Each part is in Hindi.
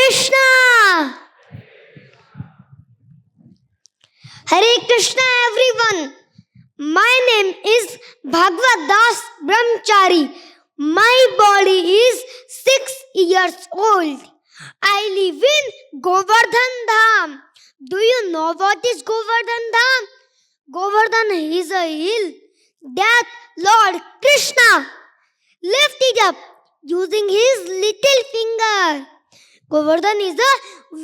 Krishna! Hare Krishna everyone! My name is Bhagavad Das Brahmachari. My body is 6 years old. I live in Govardhan Dham. Do you know what is Govardhan Dham? Govardhan is a hill that Lord Krishna lifted up using his little finger. Govardhan is a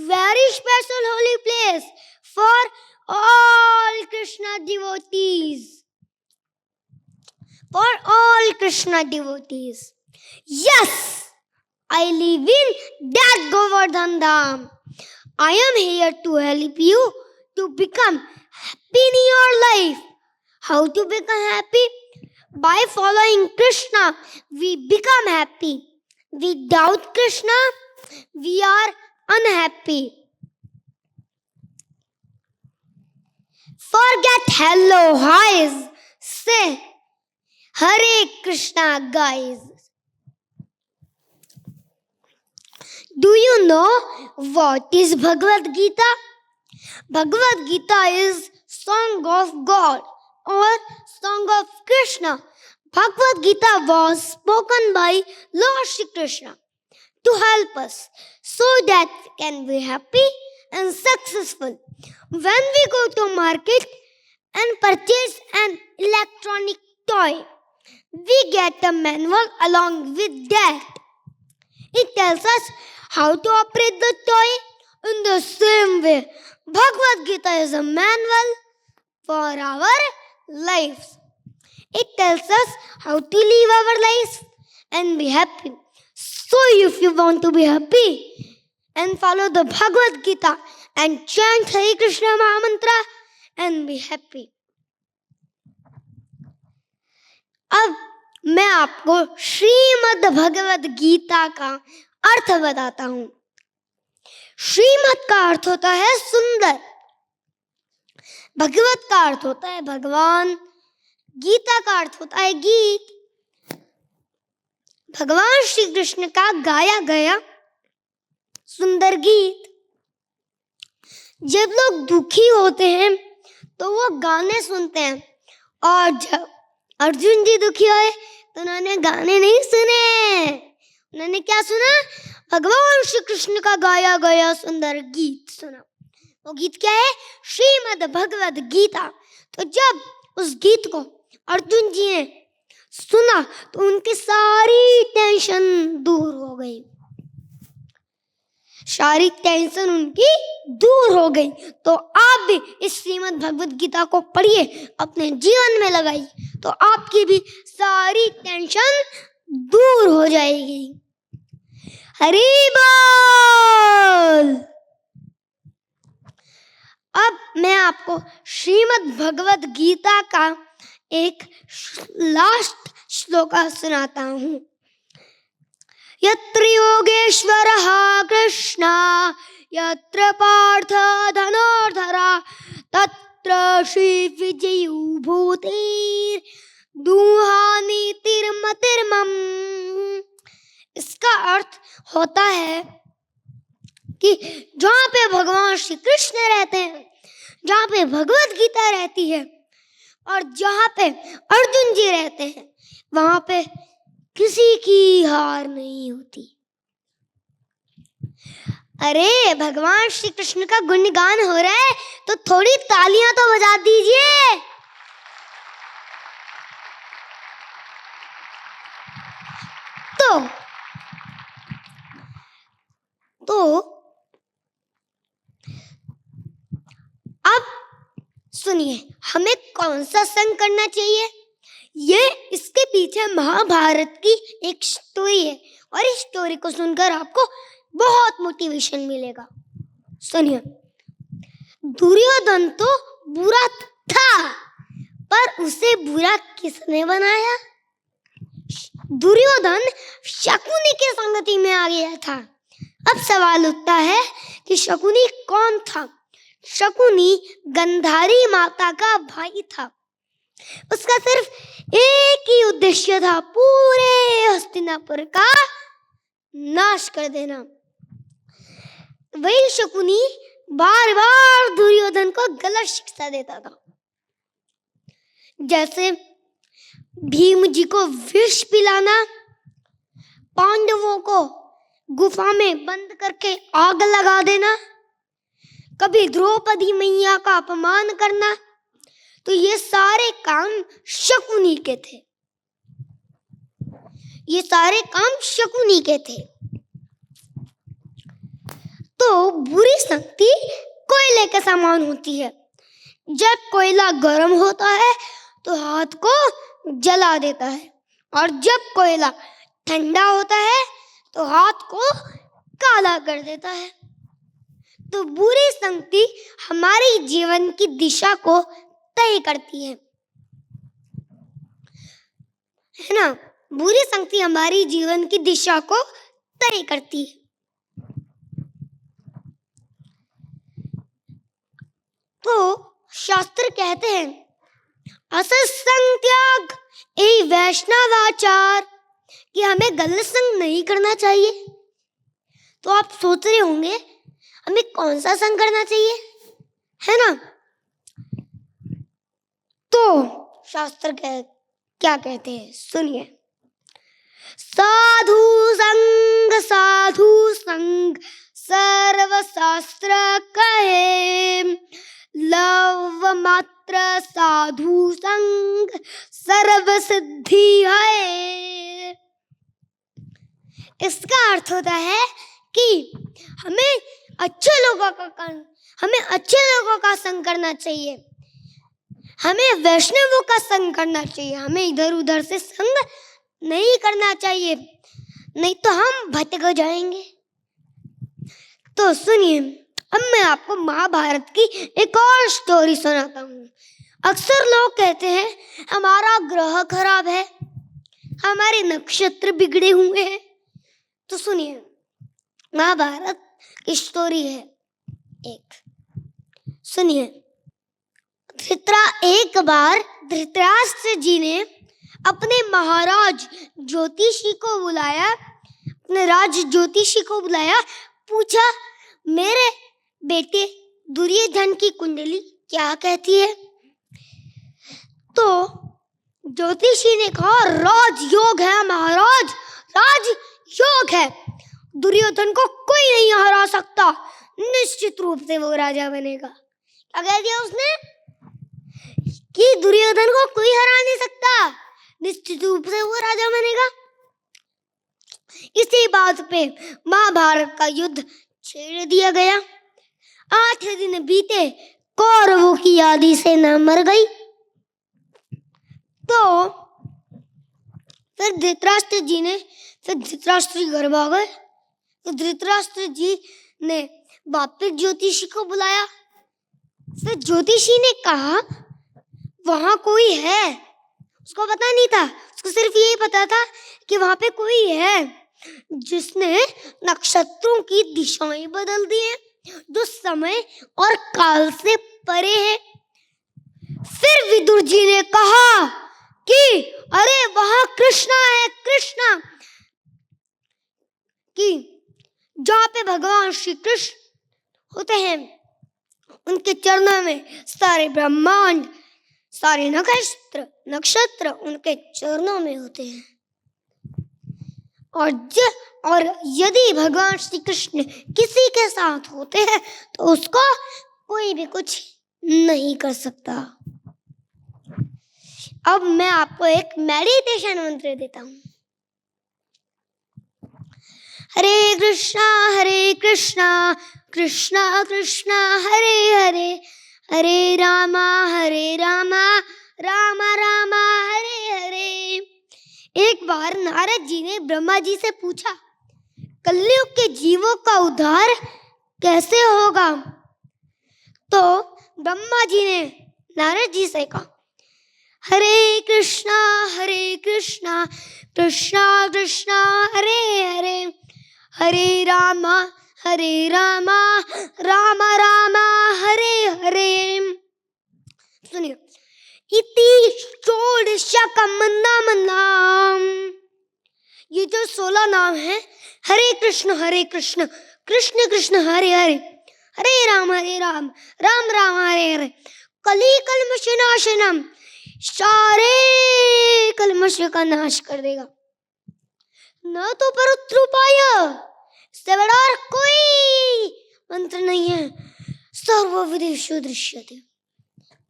very special holy place for all Krishna devotees. For all Krishna devotees. Yes, I live in that Govardhan Dham. I am here to help you to become happy in your life. How to become happy? By following Krishna, we become happy. Without Krishna, we are unhappy. Forget hello, highs. Say Hare Krishna, guys. Do you know what is Bhagavad Gita? Bhagavad Gita is song of God or song of Krishna. Bhagavad Gita was spoken by Lord Shri Krishna to help us so that we can be happy and successful. When we go to market and purchase an electronic toy, we get a manual along with that. It tells us how to operate the toy. In the same way, Bhagavad Gita is a manual for our lives. It tells us how to live our lives and be happy. So if you want to be happy and follow the Bhagavad Gita and chant Hare Krishna Mahamantra and be happy. अब मैं आपको श्रीमद् भगवद गीता का अर्थ बताता हूं। श्रीमद् का अर्थ होता है सुंदर, भगवत का अर्थ होता है भगवान, गीता का अर्थ होता है गीत। भगवान श्री कृष्ण का गाया गया सुंदर गीत। जब लोग दुखी होते हैं तो वो गाने सुनते हैं, और जब अर्जुन जी दुखी हुए तो उन्होंने गाने नहीं सुने, उन्होंने क्या सुना? भगवान श्री कृष्ण का गाया गया सुंदर गीत सुना। वो गीत क्या है? श्रीमद् भगवद गीता। तो जब उस गीत को अर्जुन जी ने सुना तो उनकी सारी टेंशन दूर हो गई, सारी टेंशन उनकी दूर हो गई। तो आप भी इस श्रीमद् भगवद गीता को पढ़िए, अपने जीवन में लगाइए, तो आपकी भी सारी टेंशन दूर हो जाएगी। हरि बोल। अब मैं आपको श्रीमद् भगवद गीता का एक लास्ट श्लोक सुनाता हूँ। यत्र योगेश्वरः कृष्ण यत्र पार्थ धनुर्धरा तत्र श्री विजयो भूतिर् दुहानीतिर्मतिर्मम। इसका अर्थ होता है कि जहाँ पे भगवान श्री कृष्ण रहते हैं, जहाँ पे भगवद गीता रहती है और जहाँ पे अर्जुन जी रहते हैं, वहाँ पे किसी की हार नहीं होती। अरे भगवान श्री कृष्ण का गुणगान हो रहा है तो थोड़ी तालियां तो बजा दीजिए। तो अब सुनिए, हमें कौन सा संग करना चाहिए? ये इसके पीछे महाभारत की एक स्टोरी है और इस स्टोरी को सुनकर आपको बहुत मोटिवेशन मिलेगा। सुनिए, दुर्योधन तो बुरा था, पर उसे बुरा किसने बनाया? दुर्योधन शकुनी के संगति में आ गया था। अब सवाल उठता है कि शकुनी कौन था? शकुनी गंधारी माता का भाई था। उसका सिर्फ एक ही उद्देश्य था, पूरे हस्तिनापुर का नाश कर देना। वही शकुनी बार बार दुर्योधन को गलत शिक्षा देता था। जैसे भीम जी को विष पिलाना, पांडवों को गुफा में बंद करके आग लगा देना, कभी द्रौपदी मैया का अपमान करना, तो ये सारे काम शकुनी के थे। ये सारे काम शकुनी के थे। तो बुरी शक्ति कोयले के समान होती है। जब कोयला गर्म होता है तो हाथ को जला देता है, और जब कोयला ठंडा होता है तो हाथ को काला कर देता है। तो बुरी शक्ति हमारे जीवन की दिशा को तय करती है ना? बुरी शक्ति हमारी जीवन की दिशा को तय करती है। तो शास्त्र कहते हैं असत्संग त्याग ए वैष्णवाचार, कि हमें गलत संग नहीं करना चाहिए। तो आप सोच रहे होंगे हमें कौन सा संग करना चाहिए, है ना? तो शास्त्र क्या कहते हैं सुनिए। साधु संग सर्वशास्त्र कहे, लव मात्र साधु संग सर्व सिद्धि है। इसका अर्थ होता है कि हमें अच्छे लोगों का संग करना चाहिए, हमें वैष्णवों का संग करना चाहिए, हमें इधर उधर से संग नहीं करना चाहिए, नहीं तो हम भटक जाएंगे। तो सुनिए, अब मैं आपको महाभारत की एक और स्टोरी सुनाता हूँ। अक्सर लोग कहते हैं हमारा ग्रह खराब है, हमारे नक्षत्र बिगड़े हुए हैं। तो सुनिए, महाभारत की स्टोरी है एक, सुनिए। एक बार धृतराष्ट्र जी ने अपने महाराज ज्योतिषी को बुलाया, अपने राज ज्योतिषी को बुलाया, पूछा मेरे बेटे दुर्योधन की कुंडली क्या कहती है? तो ज्योतिषी ने कहा राजयोग है महाराज, राजयोग है, दुर्योधन को कोई नहीं हरा सकता, निश्चित रूप से वो राजा बनेगा। क्या कह दिया उसने? कि दुर्योधन को कोई हरा नहीं सकता, निश्चित रूप से वो राजा बनेगा। इसी बात पे महाभारत का युद्ध छेड़ दिया गया। 8 दिन बीते, कौरवों की आधी सेना मर गई। तो फिर धृतराष्ट्र जी घर भाग गए। तो धृतराष्ट्र जी ने वापस ज्योतिषी को बुलाया। फिर ज्योतिषी ने कहा वहां कोई है। उसको पता नहीं था, उसको सिर्फ यही पता था कि वहां पे कोई है जिसने नक्षत्रों की दिशाएं बदल दी हैं, जो समय और काल से परे है। फिर विदुर जी ने कहा कि अरे वहां कृष्णा है, कृष्णा, कि जहाँ पे भगवान श्री कृष्ण होते हैं उनके चरणों में सारे ब्रह्मांड, सारे नक्षत्र उनके चरणों में होते हैं। और यदि भगवान श्री कृष्ण किसी के साथ होते हैं तो उसको कोई भी कुछ नहीं कर सकता। अब मैं आपको एक मेडिटेशन मंत्र देता हूँ। हरे कृष्णा कृष्णा कृष्णा हरे हरे, हरे रामा रामा रामा हरे हरे। एक बार नारद जी ने ब्रह्मा जी से पूछा कलयुग के जीवों का उद्धार कैसे होगा? तो ब्रह्मा जी ने नारद जी से कहा हरे कृष्णा कृष्णा कृष्णा हरे हरे, हरे रामा रामा हरे हरे। सुनिए, इति षोडशकम नाम, ये जो 16 नाम है, हरे कृष्ण कृष्ण कृष्ण हरे हरे, हरे राम राम राम हरे हरे। कली कल्मष नाशनम, सारे कल्मष का नाश कर देगा। न तो परुत्रुपाय, इससे बड़ा और कोई मंत्र नहीं है। सर्वविदेषु दृश्यते,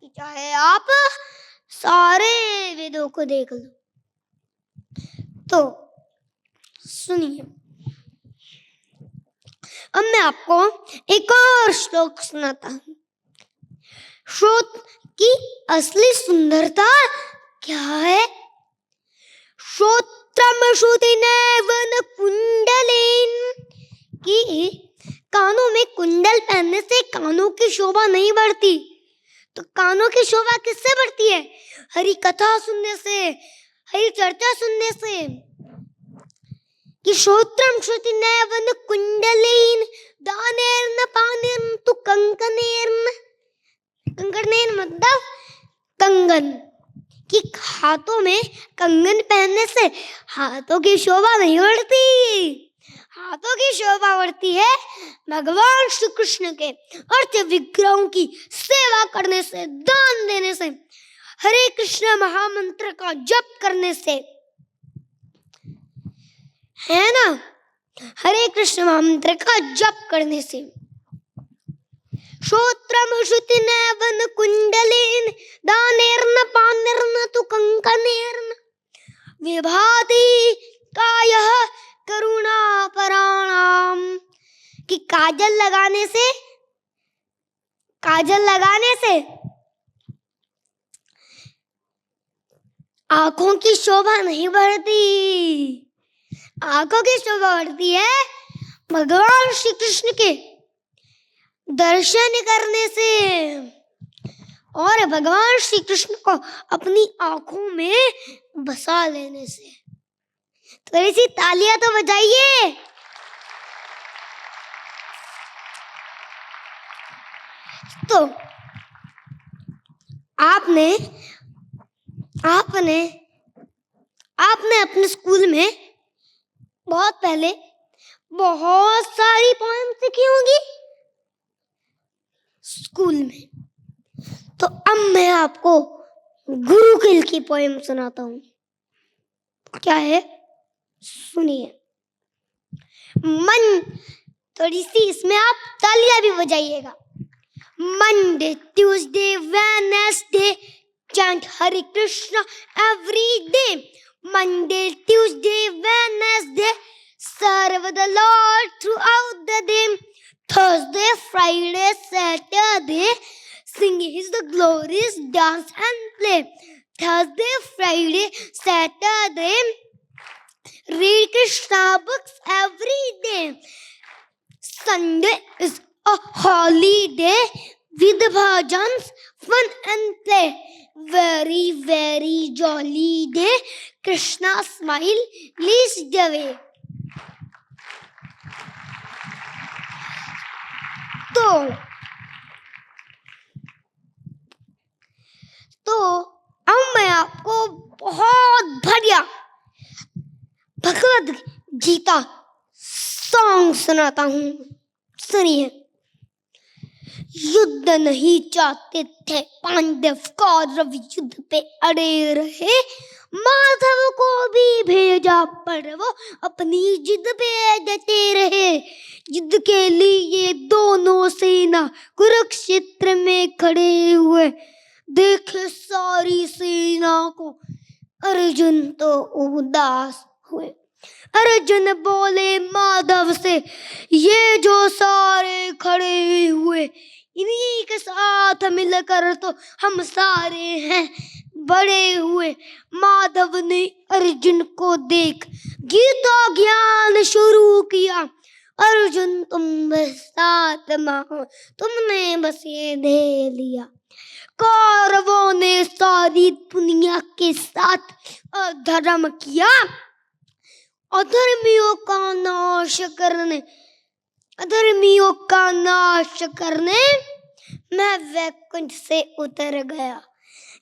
चाहे आप सारे वेदों को देख लो। तो सुनिए, अब मैं आपको एक और श्लोक सुनाता हूँ। श्रोत की असली सुंदरता क्या है? श्रोत्रम श्रुतिनैव न कुंडलेन, कि कानों में कुंडल पहनने से कानों की शोभा नहीं बढ़ती। तो कानों की शोभा किससे बढ़ती है? हरि कथा सुनने से, हरि चर्चा सुनने से। कि श्रोत्रम श्रुतिनैव न कुंडलेन दानेर्न पानेर्न तु कंकनेर्न, कंकनेर्न मतलब कंगन, कि हाथों में कंगन पहनने से हाथों की शोभा नहीं बढ़ती। हाथों की शोभा बढ़ती है भगवान श्री कृष्ण के अर्थ विग्रहों की सेवा करने से, दान देने से, हरे कृष्ण महामंत्र का जप करने से, है ना? हरे कृष्ण महामंत्र का जप करने से। श्रोत्रम श्रुतिनैव न कुंडलेन दानेर्न पानेर्न तु कंकनेर्न विभाति कायः करुणापराणाम, कि काजल लगाने से, काजल लगाने से आंखों की शोभा नहीं बढ़ती। आंखों की शोभा बढ़ती है भगवान श्री कृष्ण के दर्शन करने से और भगवान श्री कृष्ण को अपनी आंखों में बसा लेने से। थोड़ी सी तालियां तो बजाइए। तो आपने अपने स्कूल में बहुत पहले बहुत सारी पोएम सीखी होंगी स्कूल में। तो अब मैं आपको गुरुकुल की पोएम सुनाता हूँ। क्या है? सुनिए। थोड़ी सी इसमें आप तालियां भी बजाइएगा। Monday, Tuesday, Wednesday, chant Hare Krishna every day. Monday, Tuesday, Wednesday, serve the Lord throughout the day. Thursday, Friday, Saturday, sing His the glorious dance and play. Thursday, Friday, Saturday, read Krishna books every day. Sunday is a holiday with bhajans, fun and play. Very, very jolly day. Krishna smile leads the way. तो अब मैं आपको बहुत बढ़िया भगवद गीता सॉन्ग सुनाता हूँ। सुनिए। युद्ध नहीं चाहते थे पांडव, कौरव युद्ध पे अड़े रहे। माधव को भी भेजा पर वो अपनी जिद पे डटे रहे। युद्ध के लिए दोनों सेना कुरुक्षेत्र में खड़े हुए। देखे सारी सेना को अर्जुन तो उदास हुए। अर्जुन बोले माधव से, ये जो सारे खड़े हुए इन्हीं के साथ मिलकर तो हम सारे हैं बड़े हुए। माधव ने अर्जुन को देख गीता ज्ञान शुरू किया। अर्जुन तुम बस साथ हो, तुमने बस ये दे लिया। कौरवों ने सारी दुनिया के साथ अधर्म किया। अधर्मियों का नाश करने मैं वैकुंठ से उतर गया।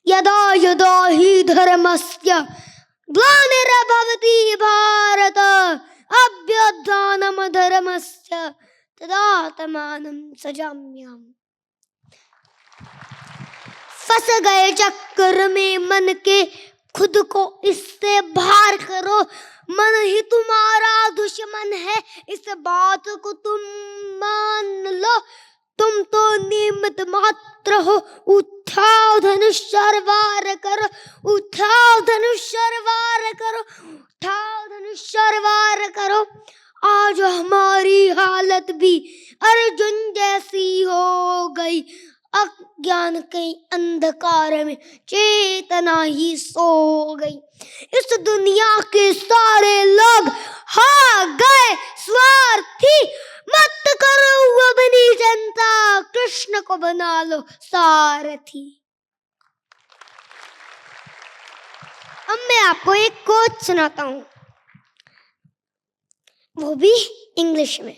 यदा यदा हि धर्मस्य ग्लानिर्भवति भारत, अभ्युत्थानम् धर्मस्य तदात्मानं सजाम्यहम्। फंस गए चक्कर में मन के, खुद को इससे बाहर करो। मन ही तुम्हारा दुश्मन है, इस बात को तुम मान लो। तुम तो निमित्त मात्र हो, उठाओ धनुष वार करो, उठाओ धनुष वार करो, उठाओ धनुष वार करो। आज हमारी हालत भी अर्जुन जैसी हो गई, अज्ञान के अंधकार में चेतना ही सो गई। इस दुनिया के सारे लोग हो गए स्वार्थी, मत करो अपनी जनता, कृष्ण को बना लो सारथी। अब मैं आपको एक कोट सुनाता हूं, वो भी इंग्लिश में।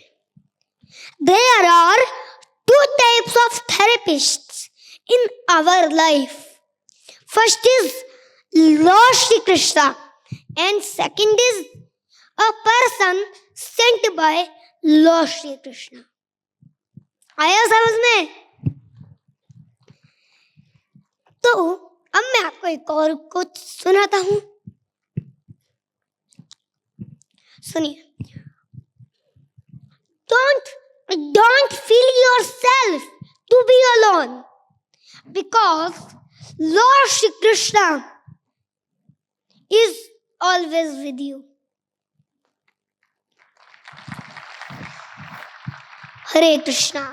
There are two types of therapists in our life. First is Lord Shri Krishna and second is a person sent by Lord Shri Krishna. आया समझ में? तो अब मैं आपको एक और कुछ सुनाता हूं, सुनिए। Don't feel yourself to be alone, because Lord Shri Krishna is always with you. हरे कृष्णा।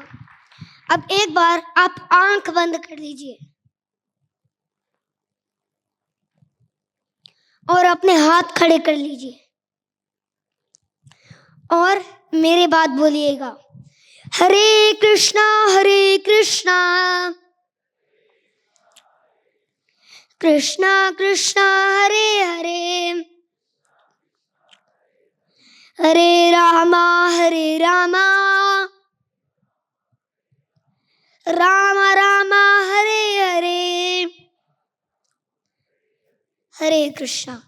अब एक बार आप आंख बंद कर लीजिए और अपने हाथ खड़े कर लीजिए और मेरे बात बोलिएगा। हरे कृष्णा कृष्णा कृष्णा हरे हरे, हरे रामा राम रामा हरे हरे, हरे कृष्णा।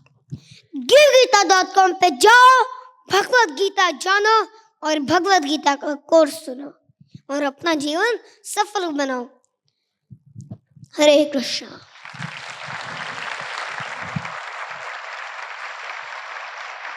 givegita.com पे जाओ, भगवत गीता जानो और भगवत गीता का कोर्स सुनो और अपना जीवन सफल बनाओ। हरे कृष्णा।